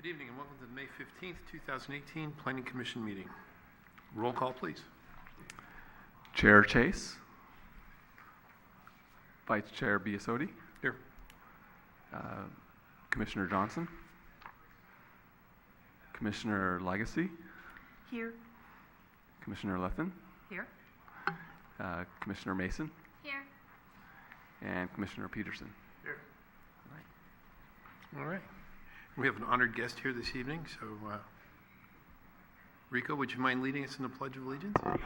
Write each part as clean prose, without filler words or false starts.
Good evening and welcome to the May 15th, 2018 Planning Commission meeting. Roll call, please. Chair Chase. Vice Chair Biasotti. Here. Commissioner Johnson. Commissioner Legacy. Here. Commissioner Leffen. Here. Commissioner Mason. Here. And Commissioner Peterson. Here. All right. We have an honored guest here this evening, so Rico, would you mind leading us in the Pledge of Allegiance? I pledge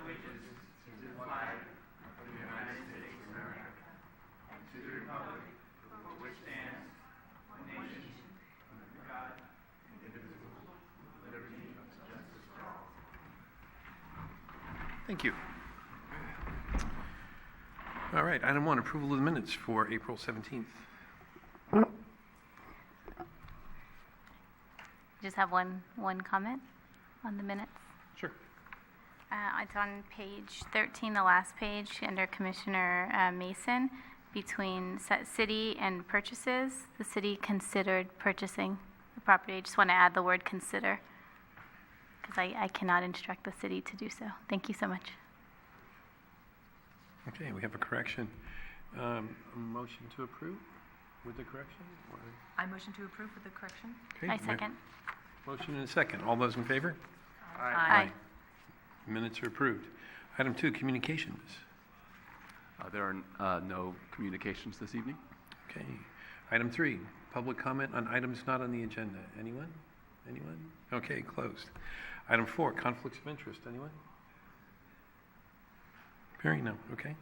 allegiance to the flag of the United States of America and to the republic for which stands one nation, under God, indivisible, with liberty and justice for all. Thank you. All right, item 1, approval of the minutes for April 17th. Just have one comment on the minutes. Sure. It's on page 13, the last page, under Commissioner Mason. Between city and purchases, the city considered purchasing the property. I just want to add the word consider, because I cannot instruct the city to do so. Thank you so much. Okay, we have a correction. A motion to approve with the correction? Or... I motion to approve with the correction. Okay, I second. Motion and a second. All those in favor? Aye. Minutes are approved. Item 2, communications. There are no communications this evening. Okay. Item 3, public comment on items not on the agenda. Anyone? Anyone? Okay, closed. Item 4, conflicts of interest. Anyone? Hearing no. Okay.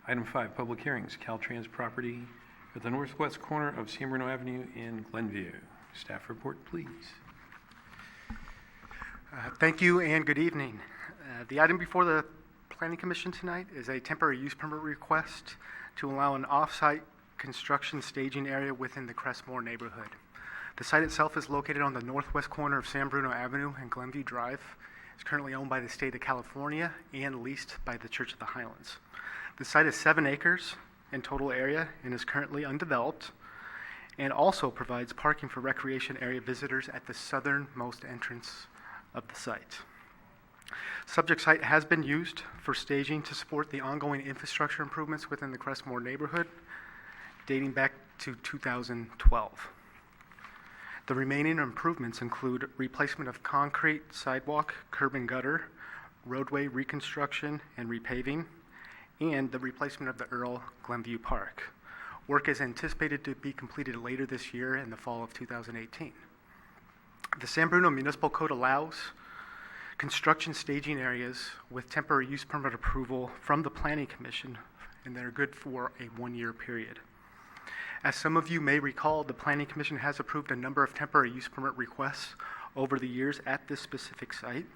Item 5, public hearings. Caltrans property at the northwest corner of San Bruno Avenue in Glenview. Staff report, please. Thank you and good evening. The item before the Planning Commission tonight is a temporary use permit request to allow an off-site construction staging area within the Crestmore neighborhood. The site itself is located on the northwest corner of San Bruno Avenue and Glenview Drive. It's currently owned by the state of California and leased by the Church of the Highlands. The site is 7 acres in total area and is currently undeveloped, and also provides parking for recreation area visitors at the southernmost entrance of the site. Subject site has been used for staging to support the ongoing infrastructure improvements within the Crestmore neighborhood, dating back to 2012. The remaining improvements include replacement of concrete sidewalk, curb and gutter, roadway reconstruction and repaving, and the replacement of the Earl Glenview Park. Work is anticipated to be completed later this year in the fall of 2018. The San Bruno Municipal Code allows construction staging areas with temporary use permit approval from the Planning Commission, and they're good for a 1-year period. As some of you may recall, the Planning Commission has approved a number of temporary use permit requests over the years at this specific site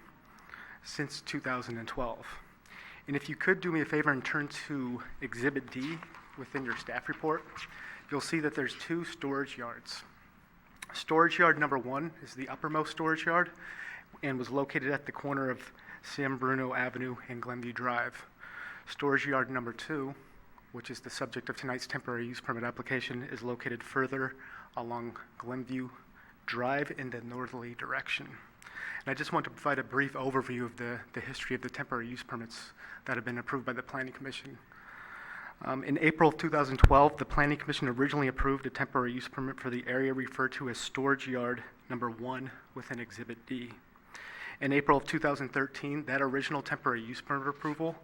since 2012. And if you could do me a favor and turn to Exhibit D within your staff report, you'll see that there's 2 storage yards. Storage yard number 1 is the uppermost storage yard and was located at the corner of San Bruno Avenue and Glenview Drive. Storage yard number 2, which is the subject of tonight's temporary use permit application, is located further along Glenview Drive in the northerly direction. And I just want to provide a brief overview of the history of the temporary use permits that have been approved by the Planning Commission. In April of 2012, the Planning Commission originally approved a temporary use permit for the area referred to as Storage Yard Number 1 within Exhibit D. In April of 2013, that original temporary use permit approval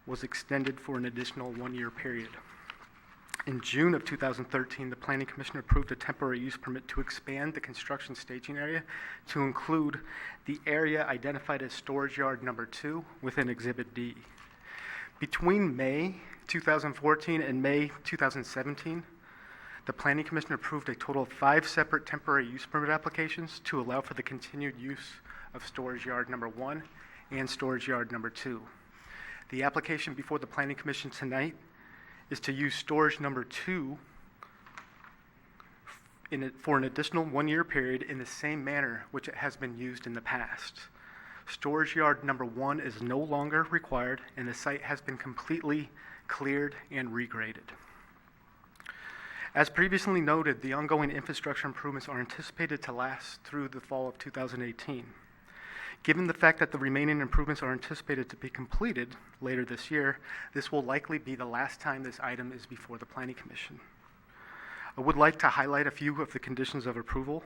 was extended for an additional 1-year period. In June of 2013, the Planning Commission approved a temporary use permit to expand the construction staging area to include the area identified as Storage Yard Number 2 within Exhibit D. Between May 2014 and May 2017, the Planning Commission approved a total of 5 separate temporary use permit applications to allow for the continued use of Storage Yard Number 1 and Storage Yard Number 2. The application before the Planning Commission tonight is to use Storage Number 2 for an additional 1-year period in the same manner which it has been used in the past. Storage Yard Number 1 is no longer required, and the site has been completely cleared and regraded. As previously noted, the ongoing infrastructure improvements are anticipated to last through the fall of 2018. Given the fact that the remaining improvements are anticipated to be completed later this year, this will likely be the last time this item is before the Planning Commission. I would like to highlight a few of the conditions of approval.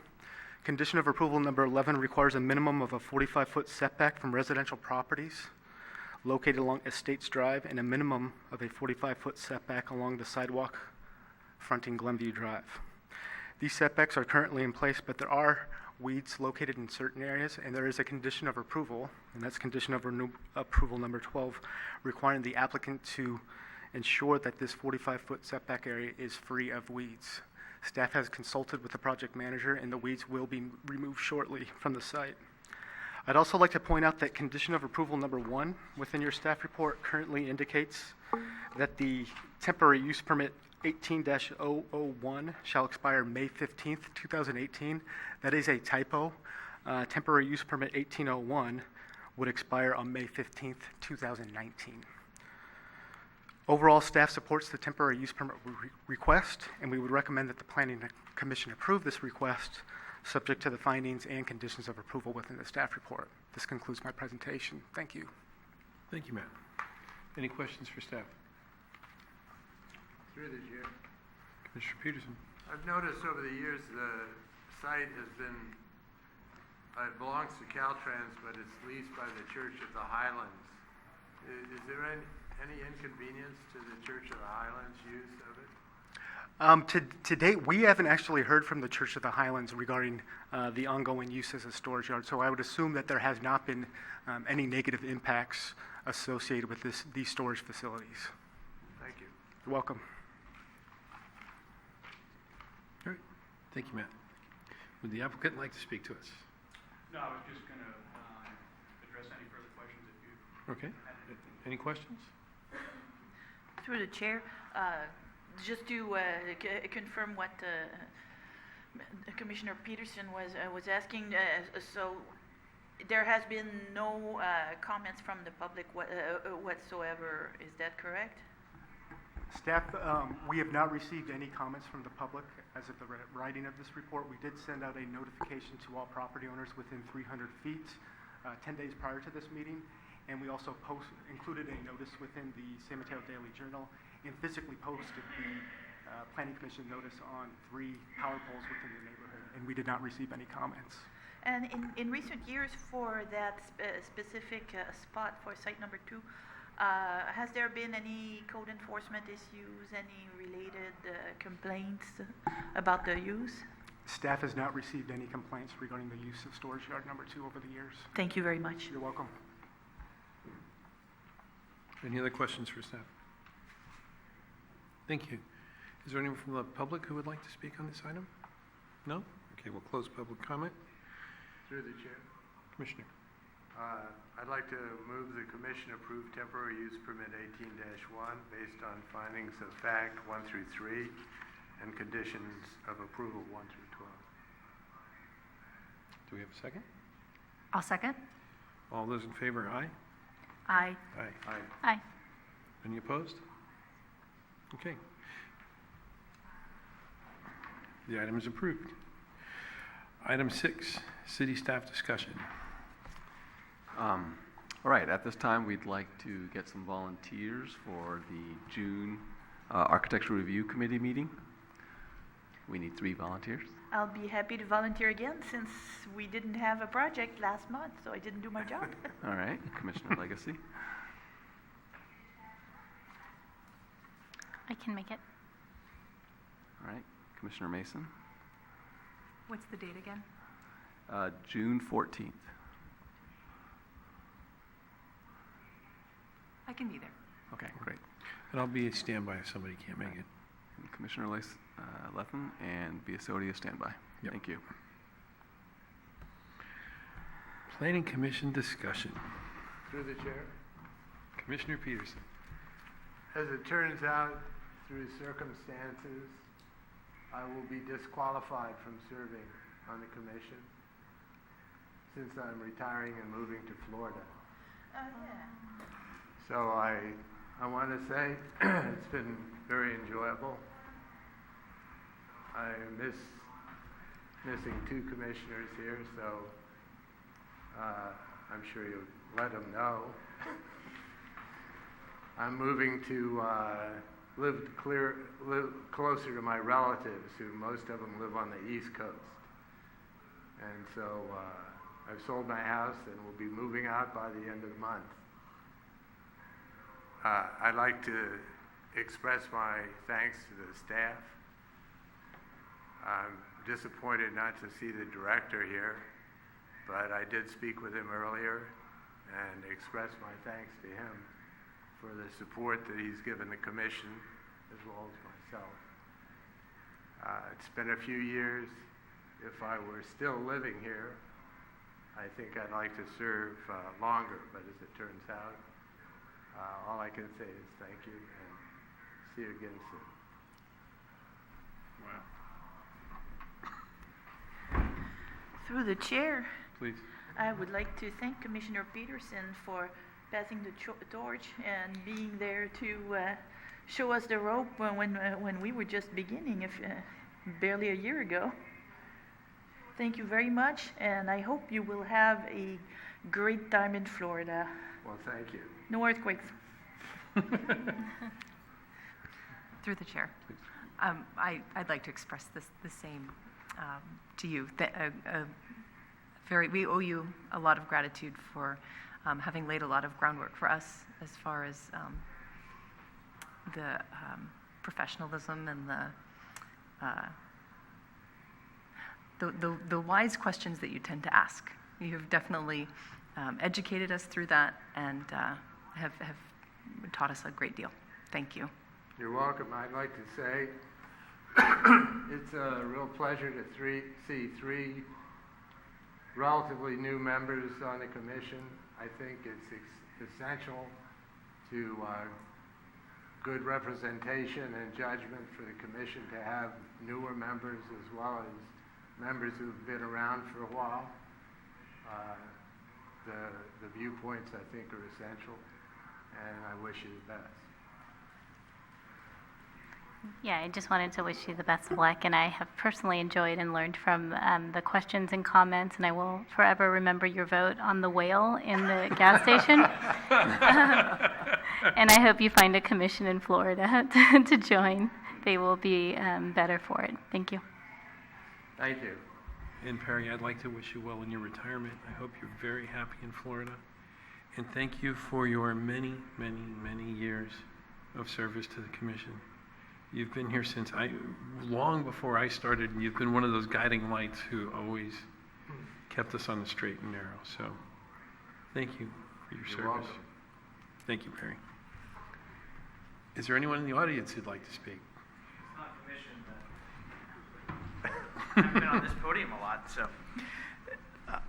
Condition of approval number 11 requires a minimum of a 45-foot setback from residential properties located along Estates Drive and a minimum of a 45-foot setback along the sidewalk fronting Glenview Drive. These setbacks are currently in place, but there are weeds located in certain areas, and there is a condition of approval, and that's condition of approval number 12, requiring the applicant to ensure that this 45-foot setback area is free of weeds. Staff has consulted with the project manager, and the weeds will be removed shortly from the site. I'd also like to point out that condition of approval number 1 within your staff report currently indicates that the temporary use permit 18-001 shall expire May 15th, 2018. That is a typo. Temporary use permit 1801 would expire on May 15th, 2019. Overall, staff supports the temporary use permit request, and we would recommend that the Planning Commission approve this request, subject to the findings and conditions of approval within the staff report. This concludes my presentation. Thank you. Thank you, Matt. Any questions for staff? Through the chair. Commissioner Peterson? I've noticed over the years the site has been, it belongs to Caltrans, but it's leased by the Church of the Highlands. Is there any inconvenience to the Church of the Highlands use of it? To date, we haven't actually heard from the Church of the Highlands regarding the ongoing use as a storage yard, so I would assume that there has not been any negative impacts associated with these storage facilities. Thank you. You're welcome. All right. Thank you, Matt. Would the applicant like to speak to us? No, I was just going to address any further questions if you Okay. Any questions? Through the chair, just to confirm what Commissioner Peterson was asking, so there has been no comments from the public whatsoever. Is that correct? Staff, we have not received any comments from the public as of the writing of this report. We did send out a notification to all property owners within 300 feet 10 days prior to this meeting, and we also included a notice within the San Mateo Daily Journal and physically posted the Planning Commission notice on 3 power poles within the neighborhood, and we did not receive any comments. And in recent years, for that specific spot for site number 2, has there been any code enforcement issues, any related complaints about the use? Staff has not received any complaints regarding the use of storage yard number 2 over the years. Thank you very much. You're welcome. Any other questions for staff? Thank you. Is there anyone from the public who would like to speak on this item? No? Okay, we'll close public comment. Through the chair. Commissioner? I'd like to move the commission approve temporary use permit 18-1 based on findings of fact 1 through 3 and conditions of approval 1 through 12. Do we have a second? I'll second. All those in favor, aye? Aye. Aye. Aye. Aye. Any opposed? Okay. The item is approved. Item 6, city staff discussion. All right, at this time, we'd like to get some volunteers for the June Architectural Review Committee meeting. We need 3 volunteers. I'll be happy to volunteer again since we didn't have a project last month, so I didn't do my job. All right, Commissioner Legacy. I can make it. All right, Commissioner Mason. What's the date again? June 14th. I can be there. Okay, great. And I'll be a standby if somebody can't make it. And Commissioner Lethen and Biasodia standby. Yep. Thank you. Planning Commission discussion. Through the chair. Commissioner Peterson. As it turns out, through circumstances, I will be disqualified from serving on the commission since I'm retiring and moving to Florida. Yeah. So I want to say it's been very enjoyable. I miss missing two commissioners here, so I'm sure you'll let them know. I'm moving to live closer to my relatives, who most of them live on the East Coast. And so I've sold my house and will be moving out by the end of the month. I'd like to express my thanks to the staff. I'm disappointed not to see the director here, but I did speak with him earlier and express my thanks to him for the support that he's given the commission as well as myself. It's been a few years. If I were still living here, I think I'd like to serve longer, but as it turns out, all I can say is thank you and see you again soon. Wow. Through the chair, Please. I would like to thank Commissioner Peterson for passing the torch and being there to show us the rope when we were just beginning, barely a year ago. Thank you very much, and I hope you will have a great time in Florida. Well, thank you. No earthquakes. Through the chair. I'd like to express the same to you. We owe you a lot of gratitude for having laid a lot of groundwork for us as far as the professionalism and the wise questions that you tend to ask. You have definitely educated us through that and have taught us a great deal. Thank you. You're welcome. I'd like to say it's a real pleasure to see three relatively new members on the commission. I think it's essential to good representation and judgment for the commission to have newer members as well as members who've been around for a while. The viewpoints, I think, are essential, and I wish you the best. Yeah, I just wanted to wish you the best of luck, and I have personally enjoyed and learned from the questions and comments, and I will forever remember your vote on the whale in the gas station. And I hope you find a commission in Florida to join. They will be better for it. Thank you. Thank you. And Perry, I'd like to wish you well in your retirement. I hope you're very happy in Florida. And thank you for your many, many, many years of service to the commission. You've been here since long before I started, and you've been one of those guiding lights who always kept us on the straight and narrow. So thank you for your You're service. welcome. Thank you, Perry. Is there anyone in the audience who'd like to speak? It's not commissioned, but I've been on this podium a lot, so.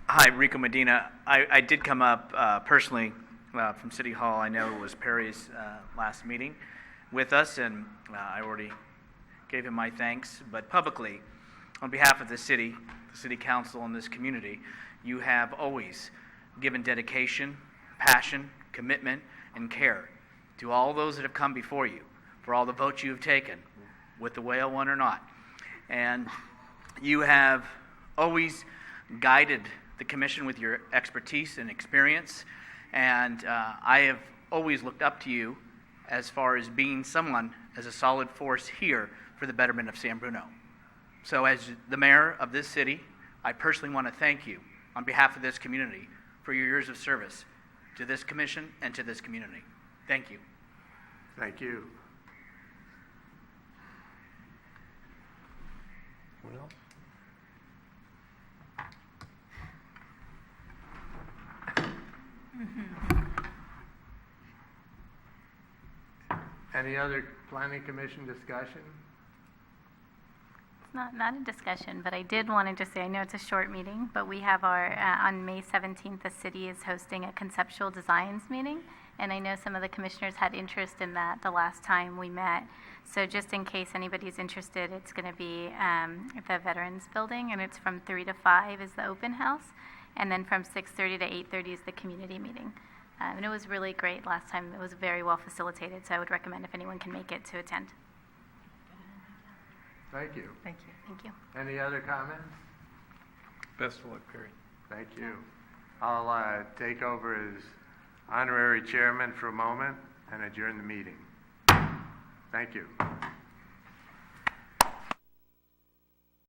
Hi, Rico Medina. I did come up personally from City Hall. I know it was Perry's last meeting with us, and I already gave him my thanks. But publicly, on behalf of the city council, and this community, you have always given dedication, passion, commitment, and care to all those that have come before you, for all the votes you have taken, with the whale one or not. And you have always guided the commission with your expertise and experience, and I have always looked up to you as far as being someone as a solid force here for the betterment of San Bruno. So as the mayor of this city, I personally want to thank you on behalf of this community for your years of service to this commission and to this community. Thank you. Thank you. Anyone else? Any other planning commission discussion? It's not a discussion, but I did want to just say, I know it's a short meeting, but we have our, on May 17th, the city is hosting a conceptual designs meeting, and I know some of the commissioners had interest in that the last time we met. So just in case anybody's interested, it's going to be at the Veterans Building, and it's from 3 to 5 is the open house, and then from 6:30 to 8:30 is the community meeting. And it was really great last time. It was very well facilitated, so I would recommend if anyone can make it to attend. Thank you. Thank you. Thank you. Any other comments? Best of luck, Perry. Thank you. I'll take over as honorary chairman for a moment and adjourn the meeting. Thank you.